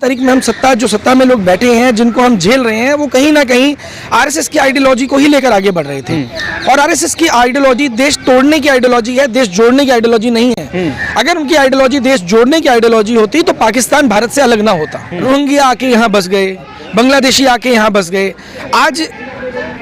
तारीख में हम सत्ता में लोग बैठे हैं, जिनको हम झेल रहे हैं, वो कहीं ना कहीं आरएसएस की आइडियोलॉजी को ही लेकर आगे बढ़ रहे थे। और आरएसएस की आइडियोलॉजी देश तोड़ने की आइडियोलॉजी है, देश जोड़ने की आइडियोलॉजी नहीं है। अगर उनकी आइडियोलॉजी देश जोड़ने की आइडियोलॉजी होती तो पाकिस्तान भारत से अलग ना होता। रोहिंग्या आके यहाँ बस गए, बांग्लादेशी आके यहाँ बस गए। आज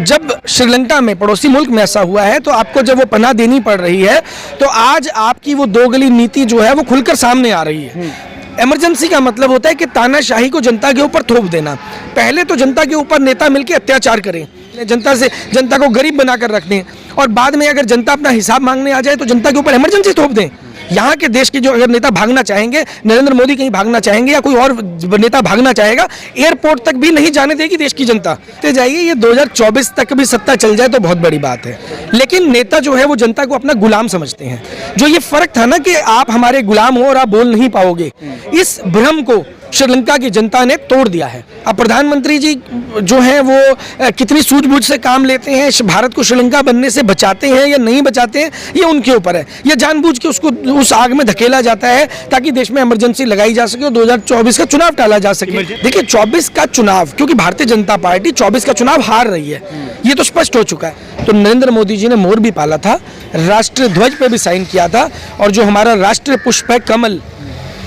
जब श्रीलंका में पड़ोसी मुल्क में ऐसा हुआ है तो आपको जब वो पनाह देनी पड़ रही है, तो आज आपकी वो दोगली नीति जो है वो खुलकर सामने आ रही है। इमरजेंसी का मतलब होता है कि तानाशाही को जनता के ऊपर थोप देना। पहले तो जनता के ऊपर नेता मिलकर अत्याचार करें, जनता को गरीब बनाकर रख दें, और बाद में अगर जनता अपना हिसाब मांगने आ जाए तो जनता के ऊपर इमरजेंसी थोप दें। यहाँ के देश के जो अगर नेता भागना चाहेंगे, नरेंद्र मोदी कहीं भागना चाहेंगे या कोई और नेता भागना चाहेगा, एयरपोर्ट तक भी नहीं जाने देगी देश की जनता। तो जाइए, ये 2024 तक भी सत्ता चल जाए तो बहुत बड़ी बात है, लेकिन नेता जो है वो जनता को अपना गुलाम समझते हैं। जो ये फर्क था ना कि आप हमारे गुलाम हो और आप बोल नहीं पाओगे, इस भ्रम को श्रीलंका की जनता ने तोड़ दिया है। अब प्रधानमंत्री जी जो हैं वो कितनी सूझबूझ से काम लेते हैं, भारत को श्रीलंका बनने से बचाते हैं या नहीं बचाते हैं, ये उनके ऊपर है। ये जानबूझ के उसको उस आग में धकेला जाता है ताकि देश में इमरजेंसी लगाई जा सके और 2024 का चुनाव टाला जा सके। देखिए, 24 का चुनाव, क्योंकि भारतीय जनता पार्टी 24 का चुनाव हार रही है, ये तो स्पष्ट हो चुका है। तो नरेंद्र मोदी जी ने मोर भी पाला था, राष्ट्रीय ध्वज पे भी साइन किया था, और जो हमारा राष्ट्रीय पुष्प है कमल,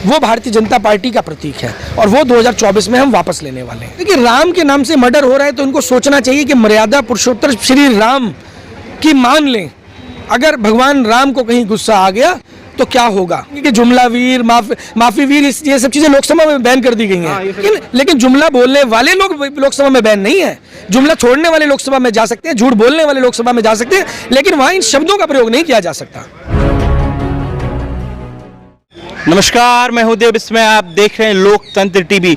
वो भारतीय जनता पार्टी का प्रतीक है, और वो 2024 में हम वापस लेने वाले हैं। देखिए, राम के नाम से मर्डर हो रहा है तो उनको सोचना चाहिए कि मर्यादा पुरुषोत्तम श्री राम की मान लें। अगर भगवान राम को कहीं गुस्सा आ गया तो क्या होगा? कि जुमला वीर, माफी वीर, ये सब चीजें लोकसभा में बैन कर दी गई हैं, लेकिन जुमला बोलने वाले लोग लोकसभा में बैन नहीं है। जुमला छोड़ने वाले लोकसभा में जा सकते हैं, झूठ बोलने वाले लोकसभा में जा सकते हैं, लेकिन वहां इन शब्दों का प्रयोग नहीं किया जा सकता। नमस्कार, मैं हूं देव बिस्मय, आप देख रहे हैं लोकतंत्र टीवी।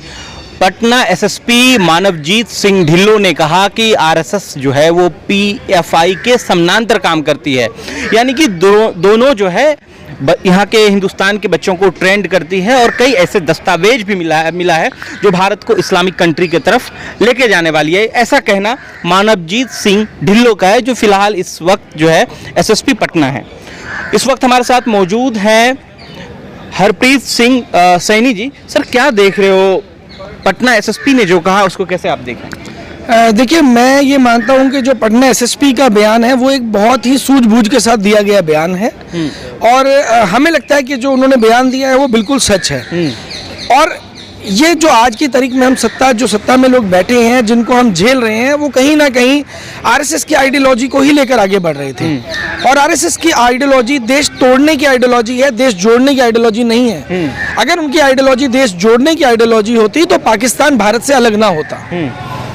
पटना एसएसपी मानवजीत सिंह ढिल्लों ने कहा कि आरएसएस जो है वो पीएफआई के समानांतर काम करती है, यानी कि दोनों जो है यहाँ के हिंदुस्तान के बच्चों को ट्रेंड करती है, और कई ऐसे दस्तावेज भी मिला है जो भारत को इस्लामिक कंट्री की तरफ लेके जाने वाली है। ऐसा कहना मानवजीत सिंह ढिल्लों का है, जो फिलहाल इस वक्त जो है एसएसपी पटना है। इस वक्त हमारे साथ मौजूद हैं हरप्रीत सिंह सैनी जी। सर, क्या देख रहे हो, पटना एसएसपी ने जो कहा उसको कैसे आप देख रहे हैं? देखिए, मैं ये मानता हूँ कि जो पटना एसएसपी का बयान है वो एक बहुत ही सूझबूझ के साथ दिया गया बयान है, और हमें लगता है कि जो उन्होंने बयान दिया है वो बिल्कुल सच है। और ये जो आज की तारीख में हम सत्ता में लोग बैठे हैं, जिनको हम झेल रहे हैं, वो कहीं ना कहीं आरएसएस की आइडियोलॉजी को ही लेकर आगे बढ़ रहे थे। और आरएसएस की आइडियोलॉजी देश तोड़ने की आइडियोलॉजी है, देश जोड़ने की आइडियोलॉजी नहीं है। अगर उनकी आइडियोलॉजी देश जोड़ने की आइडियोलॉजी होती तो पाकिस्तान भारत से अलग ना होता।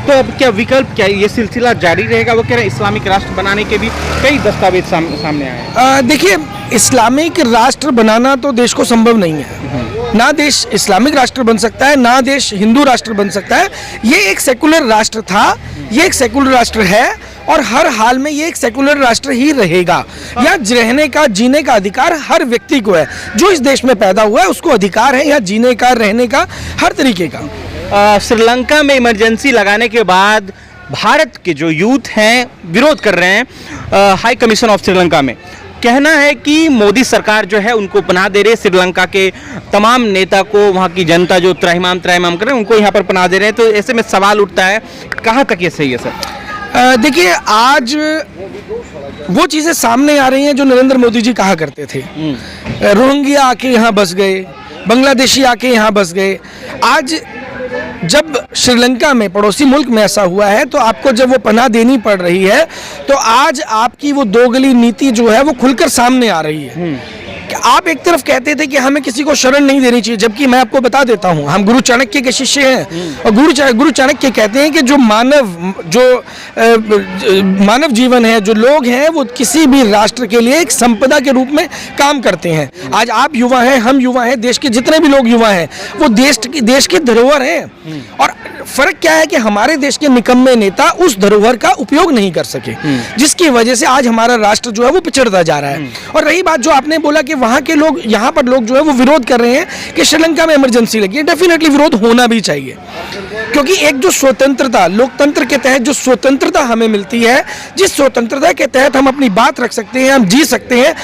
तो अब क्या विकल्प, क्या ये सिलसिला जारी रहेगा? वो कह रहे हैं इस्लामिक राष्ट्र बनाने के भी कई दस्तावेज सामने आए हैं। देखिए, इस्लामिक राष्ट्र बनाना तो देश को संभव नहीं है। ना देश इस्लामिक राष्ट्र बन सकता है, ना देश हिंदू राष्ट्र बन सकता है। ये एक सेकुलर राष्ट्र था, ये एक सेकुलर राष्ट्र है, और हर हाल में ये एक सेकुलर राष्ट्र ही रहेगा। यहाँ रहने का, जीने का अधिकार हर व्यक्ति को है। जो इस देश में पैदा हुआ है उसको अधिकार है यहाँ जीने का, रहने का, हर तरीके का। श्रीलंका में इमरजेंसी लगाने के बाद भारत के जो यूथ हैं विरोध कर रहे हैं। हाई कमीशन ऑफ श्रीलंका में कहना है कि मोदी सरकार जो है उनको पनाह दे रही है। श्रीलंका के तमाम नेता को वहाँ की जनता जो त्राहिमाम कर रहे हैं उनको यहाँ पर पनाह दे रहे हैं। तो ऐसे में सवाल उठता है, कहाँ तक ये सही है सर? देखिए, आज वो चीज़ें सामने आ रही हैं जो नरेंद्र मोदी जी कहा करते थे। रोहिंग्या आके यहाँ बस गए, बांग्लादेशी आके यहाँ बस गए। आज जब श्रीलंका में पड़ोसी मुल्क में ऐसा हुआ है तो आपको जब वो पनाह देनी पड़ रही है, तो आज आपकी वो दोगली नीति जो है वो खुलकर सामने आ रही है। आप एक तरफ कहते थे कि हमें किसी को शरण नहीं देनी चाहिए, जबकि मैं आपको बता देता हूं, हम गुरु चाणक्य के शिष्य हैं, और गुरु चाणक्य कहते हैं कि जो मानव जीवन है, जो लोग हैं, वो किसी भी राष्ट्र के लिए एक संपदा के रूप में काम करते हैं। आज आप युवा हैं, हम युवा हैं, देश के जितने भी लोग युवा हैं वो देश की धरोहर हैं। और फर्क क्या है कि हमारे देश के निकम्मे नेता उस धरोहर का उपयोग नहीं कर सके, जिसकी वजह से आज हमारा राष्ट्र जो है वो पिछड़ता जा रहा है। और रही बात जो आपने बोला कि वहाँ के लोग, यहाँ पर लोग जो है वो विरोध कर रहे हैं कि श्रीलंका में इमरजेंसी लगी है, डेफिनेटली विरोध होना भी चाहिए, क्योंकि एक जो स्वतंत्रता, लोकतंत्र के तहत जो स्वतंत्रता हमें मिलती है, जिस स्वतंत्रता के तहत हम अपनी बात रख सकते हैं, हम जी सकते हैं,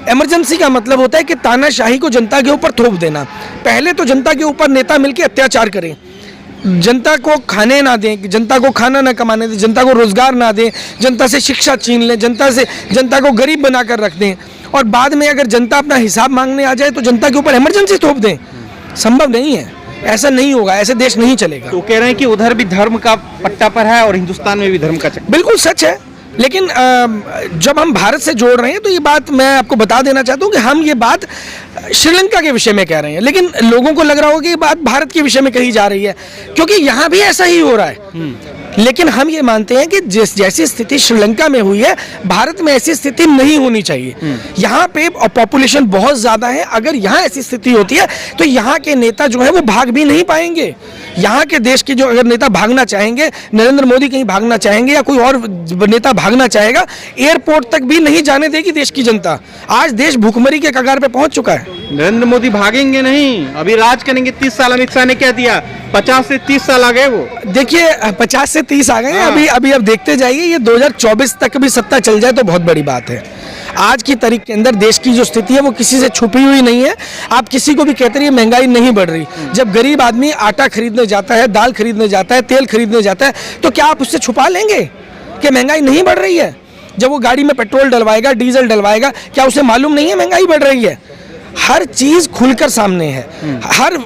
इमरजेंसी का मतलब होता है कि तानाशाही को जनता के ऊपर थोप देना। पहले तो जनता के ऊपर नेता मिलकर अत्याचार करें, जनता को खाने ना दें, जनता को खाना ना कमाने दें, जनता को रोजगार ना दें, जनता से शिक्षा छीन लें, जनता को गरीब बनाकर रख दें, और बाद में अगर जनता अपना हिसाब मांगने आ जाए तो जनता के ऊपर इमरजेंसी थोप दें। संभव नहीं है, ऐसा नहीं होगा, ऐसे देश नहीं चलेगा। तो कह रहे हैं कि उधर भी धर्म का पट्टा पर है और हिंदुस्तान में भी धर्म का चक्कर। बिल्कुल सच है, लेकिन जब हम भारत से जोड़ रहे हैं तो ये बात मैं आपको बता देना चाहता हूँ कि हम ये बात श्रीलंका के विषय में कह रहे हैं, लेकिन लोगों को लग रहा होगा कि ये बात भारत के विषय में कही जा रही है, क्योंकि यहाँ भी ऐसा ही हो रहा है। लेकिन हम ये मानते हैं कि जैसी स्थिति श्रीलंका में हुई है, भारत में ऐसी स्थिति नहीं होनी चाहिए। यहाँ पे पॉपुलेशन बहुत ज़्यादा है, अगर यहाँ ऐसी स्थिति होती है तो यहाँ के नेता जो है वो भाग भी नहीं पाएंगे। यहाँ के देश के जो अगर नेता भागना चाहेंगे, नरेंद्र मोदी कहीं भागना चाहेंगे या कोई और नेता भागना चाहेगा, एयरपोर्ट तक भी नहीं जाने देगी देश की जनता। आज देश भूखमरी के कगार पे पहुंच चुका है। नरेंद्र मोदी भागेंगे नहीं, अभी राज करेंगे 30 साल। अमित शाह ने क्या दिया, 50 से 30 साल आ गए वो। देखिए 50 से 30 आ गए हैं। हाँ। अभी अब देखते जाइए, ये 2024 तक भी सत्ता चल जाए तो बहुत बड़ी बात है। आज की तारीख के अंदर देश की जो स्थिति है वो किसी से छुपी हुई नहीं है। आप किसी को भी कहते रहिए महंगाई नहीं बढ़ रही, जब गरीब आदमी आटा खरीदने जाता है, दाल खरीदने जाता है, तेल खरीदने जाता है, तो क्या आप उससे छुपा लेंगे कि महंगाई नहीं बढ़ रही है? जब वो गाड़ी में पेट्रोल डलवाएगा, डीजल डलवाएगा, क्या उसे मालूम नहीं है महंगाई बढ़ रही है? हर चीज खुलकर सामने है।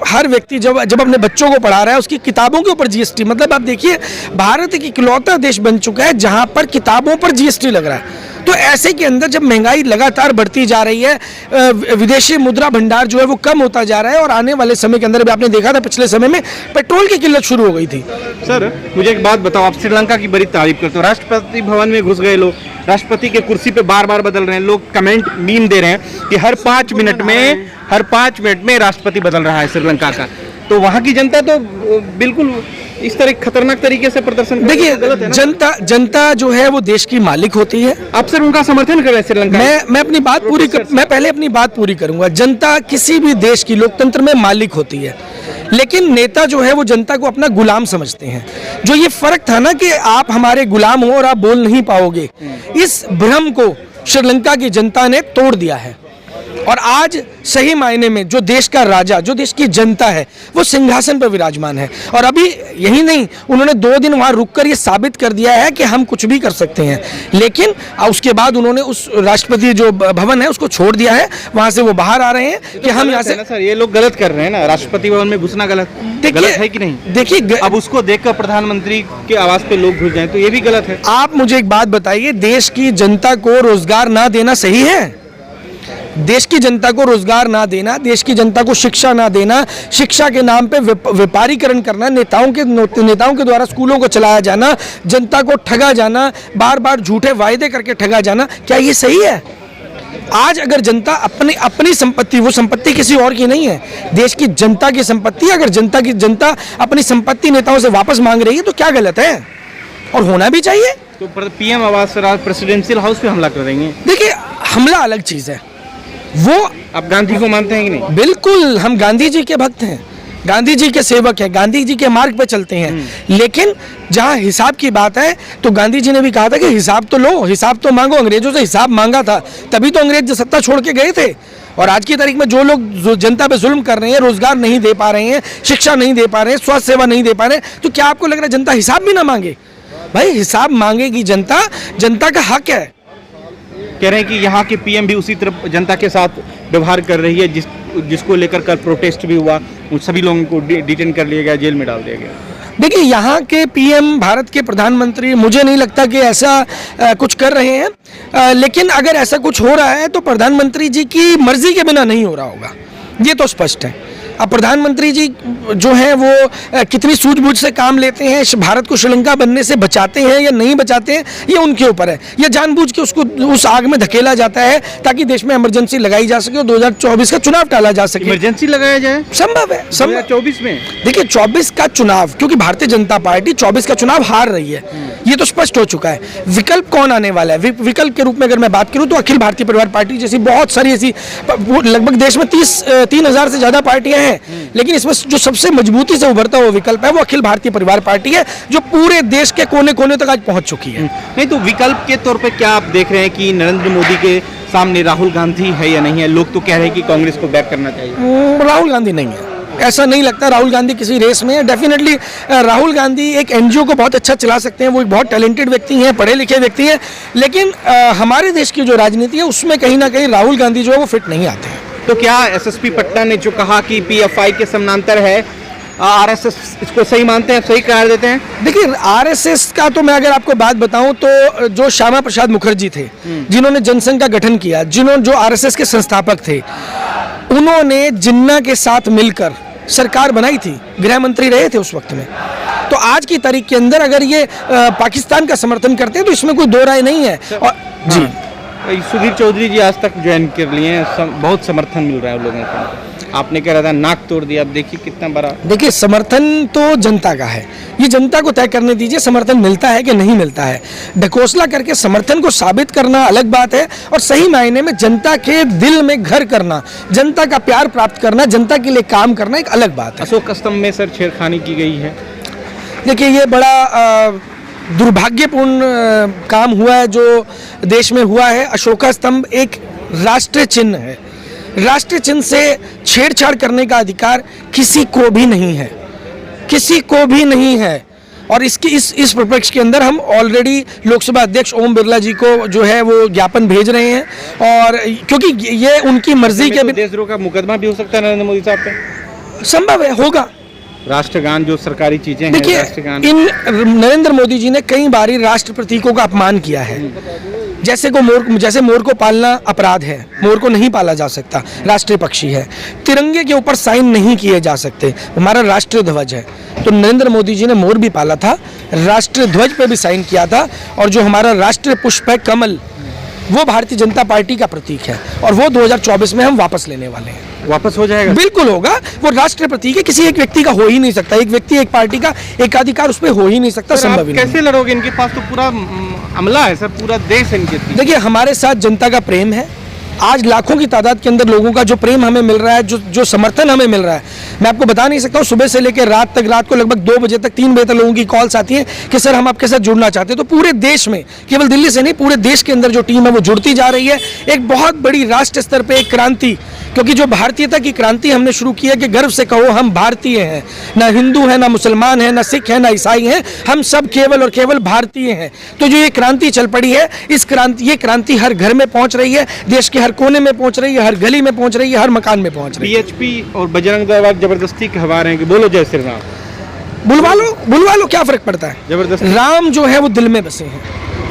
हर व्यक्ति जब अपने बच्चों को पढ़ा रहा है, उसकी किताबों के ऊपर जीएसटी, मतलब आप देखिए भारत एक इकलौता देश बन चुका है जहां पर किताबों पर जीएसटी लग रहा है। तो ऐसे के अंदर जब महंगाई लगातार बढ़ती जा रही है, विदेशी मुद्रा भंडार जो है वो कम होता जा रहा है, और आने वाले समय के अंदर भी आपने देखा था पिछले समय में पेट्रोल की किल्लत शुरू हो गई थी। सर मुझे एक बात बताओ, आप श्रीलंका की बड़ी तारीफ करते हो, राष्ट्रपति भवन में घुस गए लोग, राष्ट्रपति के कुर्सी पे बार बार बदल रहे हैं लोग, कमेंट मीम दे रहे हैं कि हर 5 मिनट में राष्ट्रपति बदल रहा है श्रीलंका का। तो वहाँ की जनता तो बिल्कुल इस तरह खतरनाक तरीके से प्रदर्शन कर रही है। देखिए जनता जो है वो देश की मालिक होती है। आप सर उनका समर्थन कर रहे हैं श्रीलंका? मैं पहले अपनी बात पूरी करूंगा। जनता किसी भी देश की लोकतंत्र में मालिक होती है, लेकिन नेता जो है वो जनता को अपना गुलाम समझते हैं। जो ये फर्क था ना कि आप हमारे गुलाम हो और आप बोल नहीं पाओगे, इस भ्रम को श्रीलंका की जनता ने तोड़ दिया है। और आज सही मायने में जो देश का राजा, जो देश की जनता है, वो सिंहासन पर विराजमान है। और अभी यही नहीं, उन्होंने 2 दिन वहां रुककर ये साबित कर दिया है कि हम कुछ भी कर सकते हैं। लेकिन उसके बाद उन्होंने उस राष्ट्रपति जो भवन है उसको छोड़ दिया है, वहां से वो बाहर आ रहे हैं कि हम यहाँ से। सर ये लोग गलत कर रहे हैं ना, राष्ट्रपति भवन में घुसना गलत है कि नहीं? देखिए अब उसको देखकर प्रधानमंत्री के आवास पे लोग घुस जाएं तो ये भी गलत है। आप मुझे एक बात बताइए, देश की जनता को रोजगार ना देना सही है? देश की जनता को रोजगार ना देना, देश की जनता को शिक्षा ना देना, शिक्षा के नाम पे व्यापारीकरण करना, नेताओं के द्वारा स्कूलों को चलाया जाना, जनता को ठगा जाना, बार बार झूठे वायदे करके ठगा जाना, क्या ये सही है? आज अगर जनता अपनी संपत्ति, वो संपत्ति किसी और की नहीं है, देश की जनता की संपत्ति, अगर जनता अपनी संपत्ति नेताओं से वापस मांग रही है तो क्या गलत है? और होना भी चाहिए। तो पीएम आवास प्रेसिडेंशियल हाउस पे हमला कर देंगे? देखिए हमला अलग चीज है। वो आप गांधी को मानते हैं कि नहीं? बिल्कुल, हम गांधी जी के भक्त हैं, गांधी जी के सेवक हैं, गांधी जी के मार्ग पे चलते हैं। लेकिन जहां हिसाब की बात है तो गांधी जी ने भी कहा था कि हिसाब तो लो, हिसाब तो मांगो। अंग्रेजों से हिसाब मांगा था, तभी तो अंग्रेज सत्ता छोड़ के गए थे। और आज की तारीख में जो लोग जनता पे जुल्म कर रहे हैं, रोजगार नहीं दे पा रहे हैं, शिक्षा नहीं दे पा रहे हैं, स्वास्थ्य सेवा नहीं दे पा रहे हैं, तो क्या आपको लग रहा है जनता हिसाब भी ना मांगे? भाई हिसाब मांगेगी जनता, जनता का हक है। कह रहे हैं कि यहाँ के पीएम भी उसी तरह जनता के साथ व्यवहार कर रही है, जिसको लेकर कल प्रोटेस्ट भी हुआ, उन सभी लोगों को डिटेन कर लिया गया, जेल में डाल दिया गया। देखिए यहाँ के पीएम, भारत के प्रधानमंत्री, मुझे नहीं लगता कि ऐसा कुछ कर रहे हैं। लेकिन अगर ऐसा कुछ हो रहा है तो प्रधानमंत्री जी की मर्जी के बिना नहीं हो रहा होगा, ये तो स्पष्ट है। अब प्रधानमंत्री जी जो हैं वो कितनी सूझबूझ से काम लेते हैं, भारत को श्रीलंका बनने से बचाते हैं या नहीं बचाते हैं, ये उनके ऊपर है। या जानबूझ के उसको उस आग में धकेला जाता है ताकि देश में इमरजेंसी लगाई जा सके और 2024 का चुनाव टाला जा सके। इमरजेंसी लगाया जाए? संभव है। 2024 में? देखिए 24 का चुनाव, क्योंकि भारतीय जनता पार्टी 24 का चुनाव हार रही है, ये तो स्पष्ट हो चुका है। विकल्प कौन आने वाला है? विकल्प के रूप में अगर मैं बात करूं तो अखिल भारतीय परिवार पार्टी जैसी बहुत सारी ऐसी, लगभग देश में 3,000 से ज्यादा पार्टियां हैं, लेकिन इसमें जो सबसे मजबूती से उभरता हुआ विकल्प है वो अखिल भारतीय परिवार पार्टी है, जो पूरे देश के कोने कोने तक आज पहुंच चुकी है। नहीं तो विकल्प के तौर पे क्या आप देख रहे हैं कि नरेंद्र मोदी के सामने राहुल गांधी है या नहीं है? लोग तो कह रहे हैं कि कांग्रेस को बैक करना चाहिए। राहुल गांधी नहीं है, ऐसा नहीं लगता राहुल गांधी किसी रेस में है। डेफिनेटली राहुल गांधी एक एनजीओ को बहुत अच्छा चला सकते हैं, वो एक बहुत टैलेंटेड व्यक्ति हैं, पढ़े लिखे व्यक्ति हैं, लेकिन हमारे देश की जो राजनीति है उसमें कहीं ना कहीं राहुल गांधी जो है वो फिट नहीं आते हैं। तो क्या एसएसपी पटना ने जो कहा कि पीएफआई के समानांतर है, आरएसएस इसको सही मानते हैं, सही करार देते हैं? देखिए, आरएसएस का तो मैं अगर आपको बात बताऊं तो जो श्यामा प्रसाद मुखर्जी थे, जिन्होंने जनसंघ का गठन किया, जो आरएसएस के संस्थापक थे, उन्होंने जिन्ना के साथ मिलकर सरकार बनाई थी, गृह मंत्री रहे थे उस वक्त में। तो आज की तारीख के अंदर अगर ये पाकिस्तान का समर्थन करते हैं तो इसमें कोई दो राय नहीं है। और जी, सुधीर चौधरी जी आज तक ज्वाइन कर लिए हैं, बहुत समर्थन मिल रहा है लोगों को। आपने कह रहा था नाक तोड़ दिया, अब देखिए कितना बड़ा। देखिए, समर्थन तो जनता का है, ये जनता को तय करने दीजिए समर्थन मिलता है कि नहीं मिलता है। ढकोसला करके समर्थन को साबित करना अलग बात है, और सही मायने में जनता के दिल में घर करना, जनता का प्यार प्राप्त करना, जनता के लिए काम करना एक अलग बात है। अशोक स्तंभ में सर छेड़खानी की गई है। देखिए, ये बड़ा दुर्भाग्यपूर्ण काम हुआ है जो देश में हुआ है। अशोका स्तंभ एक राष्ट्रीय चिन्ह है, राष्ट्रीय चिन्ह से छेड़छाड़ करने का अधिकार किसी को भी नहीं है, किसी को भी नहीं है। और इसकी इस परिप्रेक्ष्य के अंदर हम ऑलरेडी लोकसभा अध्यक्ष ओम बिरला जी को जो है वो ज्ञापन भेज रहे हैं, और क्योंकि ये उनकी मर्जी के देशद्रोह का मुकदमा भी हो सकता है नरेंद्र मोदी साहब पे। संभव है, होगा। राष्ट्रगान जो सरकारी चीजें हैं, देखिए, इन नरेंद्र मोदी जी ने कई बारी राष्ट्र प्रतीकों का अपमान किया है। जैसे मोर को पालना अपराध है, मोर को नहीं पाला जा सकता, राष्ट्रीय पक्षी है। तिरंगे के ऊपर साइन नहीं किए जा सकते, हमारा राष्ट्रीय ध्वज है। तो नरेंद्र मोदी जी ने मोर भी पाला था, राष्ट्रीय ध्वज पे भी साइन किया था, और जो हमारा राष्ट्रीय पुष्प है कमल, वो भारतीय जनता पार्टी का प्रतीक है, और वो 2024 में हम वापस लेने वाले हैं। वापस हो जाएगा? बिल्कुल होगा। वो राष्ट्रीय प्रतीक है, किसी एक व्यक्ति का हो ही नहीं सकता, एक व्यक्ति एक पार्टी का एकाधिकार उस पर हो ही नहीं सकता, संभव ही नहीं। कैसे लड़ोगे? इनके पास तो पूरा अमला है सर, पूरा देश है इनके। देखिए, हमारे साथ जनता का प्रेम है। आज लाखों की तादाद के अंदर लोगों का जो प्रेम हमें मिल रहा है, जो समर्थन हमें मिल रहा है, मैं आपको बता नहीं सकता हूँ। सुबह से लेकर रात को लगभग 2 बजे तक, 3 बजे तक लोगों की कॉल्स आती हैं कि सर हम आपके साथ जुड़ना चाहते हैं। तो पूरे देश में, केवल दिल्ली से नहीं, पूरे देश के अंदर जो टीम है वो जुड़ती जा रही है। एक बहुत बड़ी राष्ट्र स्तर पर एक क्रांति, क्योंकि जो भारतीयता की क्रांति हमने शुरू की है कि गर्व से कहो हम भारतीय हैं, ना हिंदू है, ना मुसलमान है, ना सिख है, ना ईसाई हैं, हम सब केवल और केवल भारतीय हैं। तो जो ये क्रांति चल पड़ी है, ये क्रांति हर घर में पहुंच रही है, देश के हर कोने में पहुंच रही है, हर गली में पहुंच रही है, हर मकान में पहुंच रही है। बीएचपी और बजरंग दल जबरदस्ती कहवा रहे हैं कि बोलो जय श्री राम। बुलवा लो, क्या फर्क पड़ता है? जबरदस्ती। राम जो है वो दिल में बसे हैं,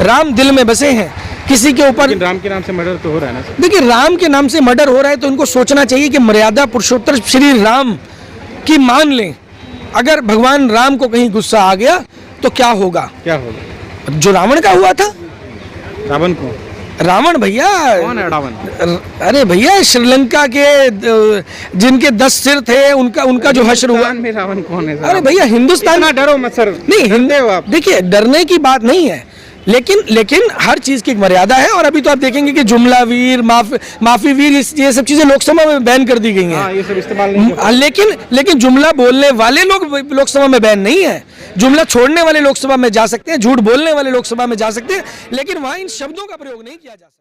राम दिल में बसे हैं। किसी के ऊपर राम के नाम से मर्डर तो हो रहा है ना? देखिए, राम के नाम से मर्डर हो रहा है तो उनको सोचना चाहिए कि मर्यादा पुरुषोत्तर श्री राम की मान लें। अगर भगवान राम को कहीं गुस्सा आ गया तो क्या होगा? जो रावण का हुआ था। रावण को? रावण भैया, कौन है रावण? अरे भैया, श्रीलंका के जिनके 10 सिर थे, उनका जो हश्र हुआ। रावण कौन है? अरे भैया, हिंदुस्तान। डरो मत सर। नहीं, देखिए, डरने की बात नहीं है, लेकिन हर चीज की एक मर्यादा है। और अभी तो आप देखेंगे कि जुमला वीर, माफी वीर, ये सब चीजें लोकसभा में बैन कर दी गई हैं। ये सब इस्तेमाल नहीं। लेकिन जुमला बोलने वाले लोग लोकसभा में बैन नहीं है। जुमला छोड़ने वाले लोकसभा में जा सकते हैं, झूठ बोलने वाले लोकसभा में जा सकते हैं, लेकिन वहां इन शब्दों का प्रयोग नहीं किया जा सकता।